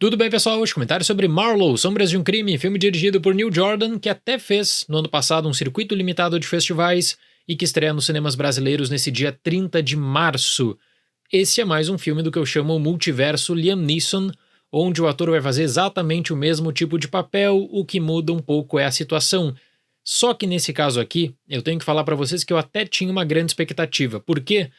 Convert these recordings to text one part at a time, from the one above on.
Tudo bem, pessoal? Hoje comentário sobre Marlowe, Sombras de um Crime, filme dirigido por Neil Jordan, que até fez, no ano passado, um circuito limitado de festivais e que estreia nos cinemas brasileiros nesse dia 30 de março. Esse é mais um filme do que eu chamo multiverso Liam Neeson, onde o ator vai fazer exatamente o mesmo tipo de papel, o que muda um pouco é a situação. Só que nesse caso aqui, eu tenho que falar pra vocês que eu até tinha uma grande expectativa. Por quê?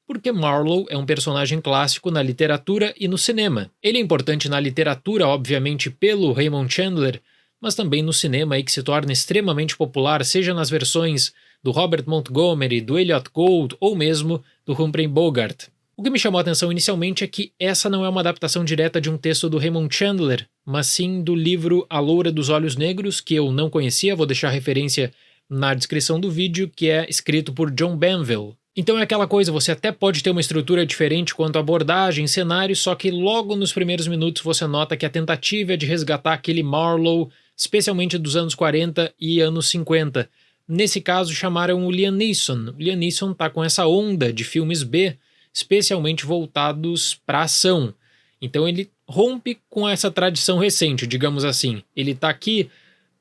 Porque Marlowe é um personagem clássico na literatura e no cinema. Ele é importante na literatura, obviamente, pelo Raymond Chandler, mas também no cinema aí que se torna extremamente popular, seja nas versões do Robert Montgomery, do Elliot Gould ou mesmo do Humphrey Bogart. O que me chamou a atenção inicialmente é que essa não é uma adaptação direta de um texto do Raymond Chandler, mas sim do livro A Loura dos Olhos Negros, que eu não conhecia, vou deixar a referência na descrição do vídeo, que é escrito por John Banville. Então é aquela coisa, você até pode ter uma estrutura diferente quanto à abordagem, cenário, só que logo nos primeiros minutos você nota que a tentativa é de resgatar aquele Marlowe, especialmente dos anos 40 e anos 50. Nesse caso chamaram o Liam Neeson. O Liam Neeson tá com essa onda de filmes B, especialmente voltados para ação. Então ele rompe com essa tradição recente, digamos assim. Ele tá aqui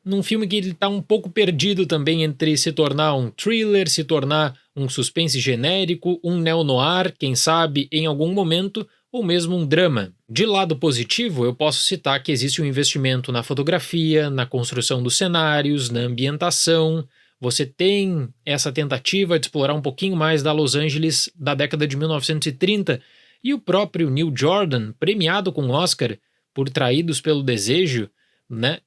num filme que ele tá um pouco perdido também entre se tornar um thriller, se tornar um suspense genérico, um neo-noir, quem sabe, em algum momento, ou mesmo um drama. De lado positivo, eu posso citar que existe um investimento na fotografia, na construção dos cenários, na ambientação. Você tem essa tentativa de explorar um pouquinho mais da Los Angeles da década de 1930, e o próprio Neil Jordan, premiado com Oscar por Traídos pelo Desejo,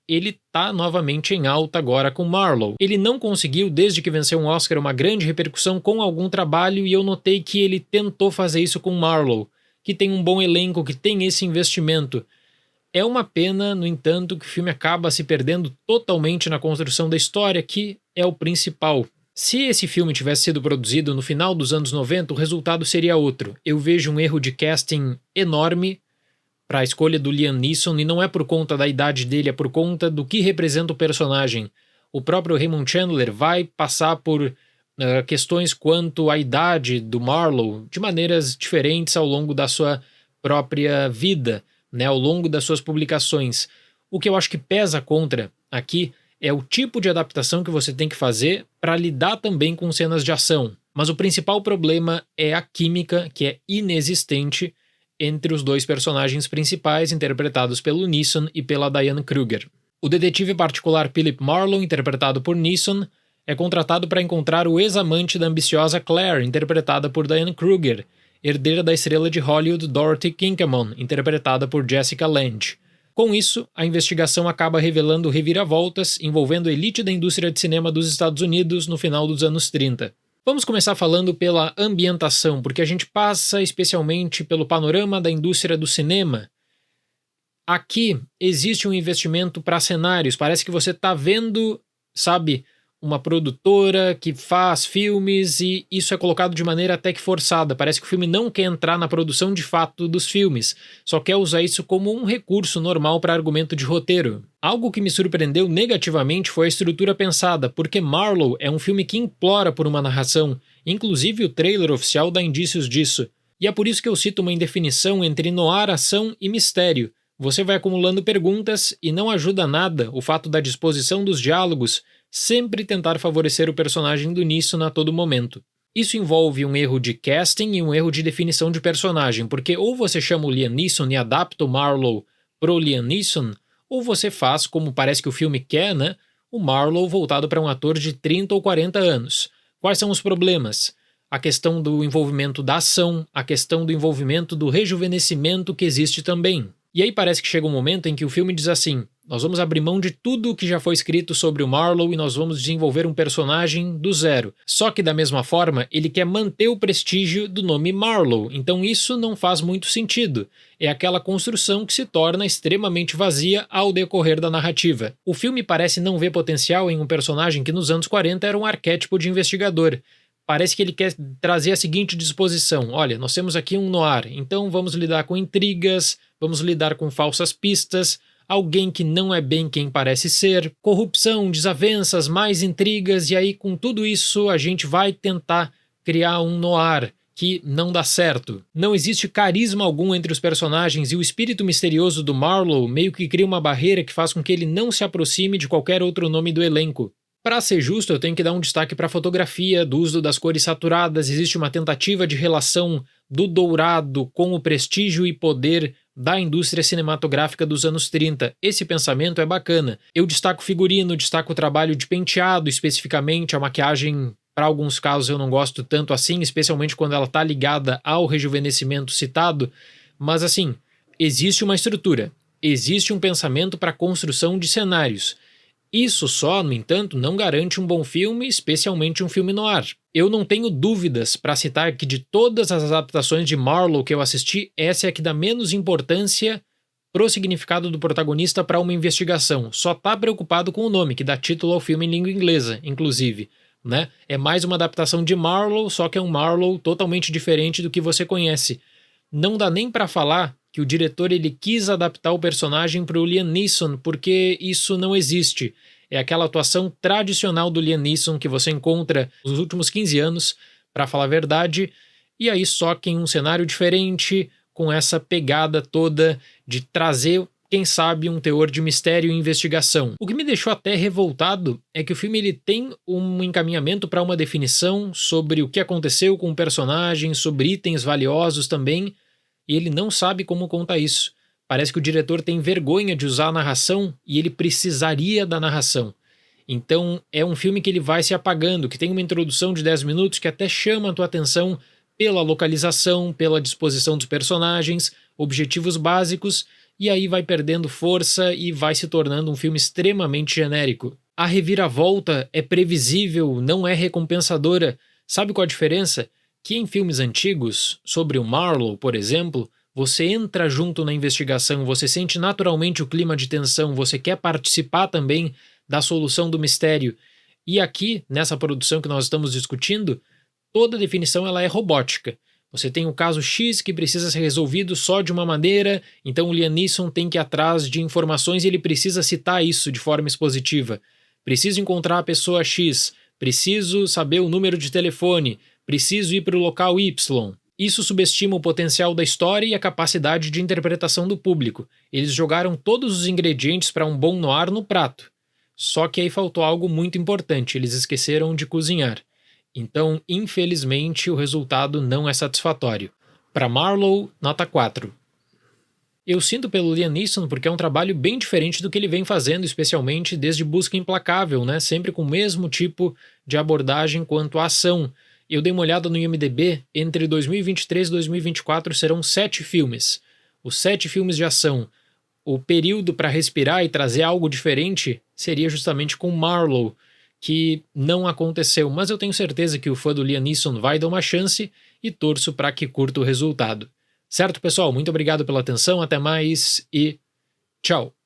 ele tá novamente em alta agora com Marlowe. Ele não conseguiu, desde que venceu um Oscar, uma grande repercussão com algum trabalho, e eu notei que ele tentou fazer isso com Marlowe, que tem um bom elenco, que tem esse investimento. É uma pena, no entanto, que o filme acaba se perdendo totalmente na construção da história, que é o principal. Se esse filme tivesse sido produzido no final dos anos 90, o resultado seria outro. Eu vejo um erro de casting enorme para a escolha do Liam Neeson, e não é por conta da idade dele, é por conta do que representa o personagem. O próprio Raymond Chandler vai passar por questões quanto à idade do Marlowe de maneiras diferentes ao longo da sua própria vida, ao longo das suas publicações. O que eu acho que pesa contra aqui é o tipo de adaptação que você tem que fazer para lidar também com cenas de ação. Mas o principal problema é a química, que é inexistente entre os dois personagens principais, interpretados pelo Neeson e pela Diane Kruger. O detetive particular Philip Marlowe, interpretado por Neeson, é contratado para encontrar o ex-amante da ambiciosa Claire, interpretada por Diane Kruger, herdeira da estrela de Hollywood Dorothy Kincaid, interpretada por Jessica Lange. Com isso, a investigação acaba revelando reviravoltas envolvendo a elite da indústria de cinema dos Estados Unidos no final dos anos 30. Vamos começar falando pela ambientação, porque a gente passa especialmente pelo panorama da indústria do cinema. Aqui existe um investimento para cenários, parece que você está vendo, uma produtora que faz filmes, e isso é colocado de maneira até que forçada. Parece que o filme não quer entrar na produção de fato dos filmes, só quer usar isso como um recurso normal para argumento de roteiro. Algo que me surpreendeu negativamente foi a estrutura pensada, porque Marlowe é um filme que implora por uma narração, inclusive o trailer oficial dá indícios disso. E é por isso que eu cito uma indefinição entre noir, ação e mistério. Você vai acumulando perguntas e não ajuda nada o fato da disposição dos diálogos sempre tentar favorecer o personagem do Neeson a todo momento. Isso envolve um erro de casting e um erro de definição de personagem, porque ou você chama o Liam Neeson e adapta o Marlowe pro Liam Neeson, ou você faz, como parece que o filme quer, o Marlowe voltado para um ator de 30 ou 40 anos. Quais são os problemas? A questão do envolvimento da ação, a questão do envolvimento do rejuvenescimento que existe também. E aí parece que chega um momento em que o filme diz assim: nós vamos abrir mão de tudo o que já foi escrito sobre o Marlowe e nós vamos desenvolver um personagem do zero. Só que da mesma forma, ele quer manter o prestígio do nome Marlowe, então isso não faz muito sentido. É aquela construção que se torna extremamente vazia ao decorrer da narrativa. O filme parece não ver potencial em um personagem que nos anos 40 era um arquétipo de investigador. Parece que ele quer trazer a seguinte disposição: olha, nós temos aqui um noir, então vamos lidar com intrigas, vamos lidar com falsas pistas, alguém que não é bem quem parece ser, corrupção, desavenças, mais intrigas, e aí com tudo isso a gente vai tentar criar um noir que não dá certo. Não existe carisma algum entre os personagens e o espírito misterioso do Marlowe meio que cria uma barreira que faz com que ele não se aproxime de qualquer outro nome do elenco. Para ser justo, eu tenho que dar um destaque para a fotografia, do uso das cores saturadas, existe uma tentativa de relação do dourado com o prestígio e poder da indústria cinematográfica dos anos 30. Esse pensamento é bacana. Eu destaco o figurino, destaco o trabalho de penteado especificamente, a maquiagem, para alguns casos eu não gosto tanto assim, especialmente quando ela está ligada ao rejuvenescimento citado, mas assim, existe uma estrutura, existe um pensamento para a construção de cenários. Isso só, no entanto, não garante um bom filme, especialmente um filme noir. Eu não tenho dúvidas para citar que de todas as adaptações de Marlowe que eu assisti, essa é a que dá menos importância pro significado do protagonista para uma investigação. Só tá preocupado com o nome, que dá título ao filme em língua inglesa, inclusive. Né? É mais uma adaptação de Marlowe, só que é um Marlowe totalmente diferente do que você conhece. Não dá nem para falar que o diretor ele quis adaptar o personagem para o Liam Neeson, porque isso não existe. É aquela atuação tradicional do Liam Neeson que você encontra nos últimos 15 anos, para falar a verdade, e aí só que em um cenário diferente, com essa pegada toda de trazer, quem sabe, um teor de mistério e investigação. O que me deixou até revoltado é que o filme ele tem um encaminhamento para uma definição sobre o que aconteceu com o personagem, sobre itens valiosos também, e ele não sabe como contar isso. Parece que o diretor tem vergonha de usar a narração e ele precisaria da narração. Então é um filme que ele vai se apagando, que tem uma introdução de 10 minutos que até chama a tua atenção pela localização, pela disposição dos personagens, objetivos básicos, e aí vai perdendo força e vai se tornando um filme extremamente genérico. A reviravolta é previsível, não é recompensadora. Sabe qual a diferença? Que em filmes antigos, sobre o Marlowe, por exemplo, você entra junto na investigação, você sente naturalmente o clima de tensão, você quer participar também da solução do mistério. E aqui, nessa produção que nós estamos discutindo, toda a definição ela é robótica. Você tem um caso X que precisa ser resolvido só de uma maneira, então o Liam Neeson tem que ir atrás de informações e ele precisa citar isso de forma expositiva. Preciso encontrar a pessoa X, preciso saber o número de telefone, preciso ir para o local Y. Isso subestima o potencial da história e a capacidade de interpretação do público. Eles jogaram todos os ingredientes para um bom noir no prato. Só que aí faltou algo muito importante, eles esqueceram de cozinhar. Então, infelizmente, o resultado não é satisfatório. Para Marlowe, nota 4. Eu sinto pelo Liam Neeson porque é um trabalho bem diferente do que ele vem fazendo, especialmente desde Busca Implacável, né? Sempre com o mesmo tipo de abordagem quanto à ação. Eu dei uma olhada no IMDb, entre 2023 e 2024 serão 7 filmes. Os 7 filmes de ação. O período para respirar e trazer algo diferente seria justamente com Marlowe, que não aconteceu, mas eu tenho certeza que o fã do Liam Neeson vai dar uma chance e torço para que curta o resultado. Certo, pessoal? Muito obrigado pela atenção, até mais e tchau!